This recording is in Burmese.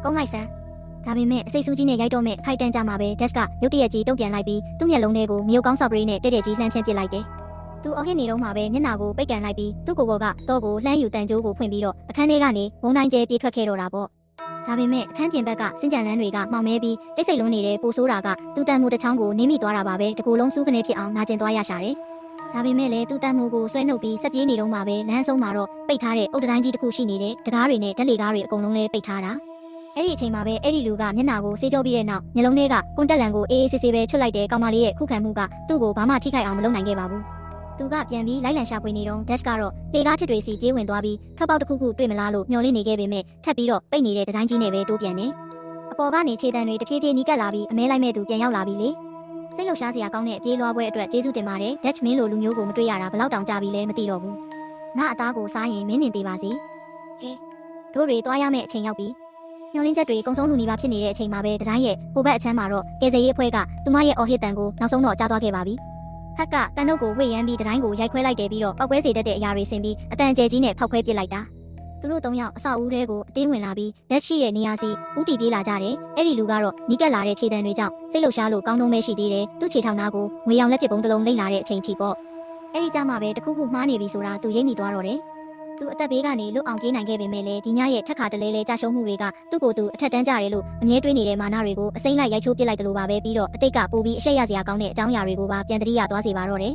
ကုန်းလိုက်စမ်းဒါပေမဲ့အစိတ်ဆူးကြီးနဲ့ရိုက်တော့မဲ့ခိုက်တန်းကြမှာပဲဒက်ကရုတ်တရက်ကြီးတုံ့ပြန်လိုက်ပြီးသူ့မျက်လုံးထဲကိုမြေကောင်းဆော့ပရေးနဲ့တဲ့တဲ့ကြီးလှမ်းဖြန့်ပစ်လိုက်တယ်သူအော်ဟစ်နေတော့မှပဲမျက်နှာကိုပိတ်ကန်လိုက်ပြီးသူ့ကိုယ်ပေါ်ကတော့ကိုလှမ်းယူတန်ကြိုးကိုဖွင့်ပြီးတော့အခန်းထဲကနေဝုန်းတိုင်းကျဲပြေးထွက်ခဲ့တော့တာပေါ့ဒါပေမဲ့အခန်းပြင်ဘက်ကစင်ကြံလန်းတွေကမှောင်မဲပြီးတိတ်ဆိတ်လွန်းနေတဲ့ပိုဆိုးတာကသူ့တန်မှုတစ်ချောင်းကိုနင်းမိသွားတာပါပဲတကူလုံးစူးကနေဖြစ်အောင်နာကျင်သွားရရှာတယ်ဒါပေမဲ့လည်းသူ့တန်မှုကိုဆွဲနှုတ်ပြီးဆက်ပြေးနေတော့မှပဲလမ်းဆုံးမှာတော့ပိတ်ထားတဲ့အုတ်တိုင်းကြီးတစ်ခုရှိနေတဲ့တကားတွေနဲ့ဓာတ်လေကားတွေအကုန်လုံးလဲပိတ်ထားတာအဲ့ဒီအချိန်မှာပဲအဲ့ဒီလူကမျက်နှာကိုဆေးကြောပြီးတဲ့နောက်မျက်လုံးထဲကကွန်တက်လန်ကိုအေးအေးဆေးဆေးပဲချွတ်လိုက်တဲ့ကောင်မလေးရဲ့ခုခံမှုကသူ့ကိုဘာမှထိခိုက်အောင်မလုပ်နိုင်ခဲ့ပါဘူးသူကပြန်ပြီးလိုက်လံရှာဖွေနေတော့ဒက်ကတော့လေကားထစ်တွေစီပြေးဝင်သွားပြီးထွက်ပေါက်တစ်ခုခုတွေ့မလားလို့မျှော်လင့်နေခဲ့ပေမဲ့ထပ်ပြီးတော့ပိတ်နေတဲ့တိုင်းကြီးနဲ့ပဲတိုးပြန်နေအပေါ်ကနေခြေတံတွေတဖြည်းဖြည်းနီးကပ်လာပြီးအမဲလိုက်မဲ့သူပြန်ရောက်လာပြီလေစိတ်လှုပ်ရှားစရာကောင်းတဲ့အပြေးလွှားပွဲအတွက်ကျေးဇူးတင်ပါတယ်ဒက်မင်းလိုလူမျိုးကိုမတွေ့ရတာဘလောက်တောင်ကြပြီလဲမသိတော့ဘူးငါအသားကိုစားရင်မင်းနေသေးပါစေဟဲတို့တွေတွားရမယ့်အချိန်ရောက်ပြီမျောလင်းချက်တွေကုံဆုံးလူနေပါဖြစ်နေတဲ့အချိန်မှာပဲတတိုင်းရဲ့ဟိုဘက်အချမ်းမှာတော့ကယ်ဆယ်ရေးအဖွဲ့ကသူမရဲ့အော်ဟစ်တန်ကိုနောက်ဆုံးတော့ကြားသွားခဲ့ပါပြီဟက်ကတန်တို့ကိုဝေ့ရမ်းပြီးတတိုင်းကိုရိုက်ခွဲလိုက်တယ်ပြီးတော့ပောက်ကွဲစေတတ်တဲ့အရာတွေဆင်ပြီးအတန်ကျဲကြီးနဲ့ဖောက်ခွဲပစ်လိုက်တာသူတို့၃ယောက်အဆောက်အဦထဲကိုအတင်းဝင်လာပြီးလက်ရှိရဲ့နေရာစီဦးတီပြေးလာကြတယ်အဲ့ဒီလူကတော့နီးကပ်လာတဲ့ခြေတံတွေကြောင့်စိတ်လှုပ်ရှားလို့ကောင်းတုံးပဲရှိသေးတယ်သူ့ခြေထောက်နာကိုငွေရောင်လက်ပစ်ပုံးတစ်လုံးလိမ့်လာတဲ့အချိန်ထိပေါ့အဲ့ဒီကြမှာပဲတခုခုမှားနေပြီဆိုတာသူရိပ်မိသွားတော့တယ်သူအသက်ဘေးကနေလွတ်အောင်ပြေးနိုင်ခဲ့ပေမဲ့လည်းဒီညရဲ့ထက်ခါတလဲလဲကြာရှုံးမှုတွေကသူ့ကိုယ်သူအထက်တန်းကြတယ်လို့အမြဲတွေးနေတဲ့မာနတွေကိုအစိမ့်လိုက်ရိုက်ချိုးပစ်လိုက်တယ်လို့ပါပဲပြီးတော့အတိတ်ကပိုပြီးအရှက်ရစရာကောင်းတဲ့အကြောင်းအရာတွေကိုပါပြန်တတိယသွားစေပါတော့တယ်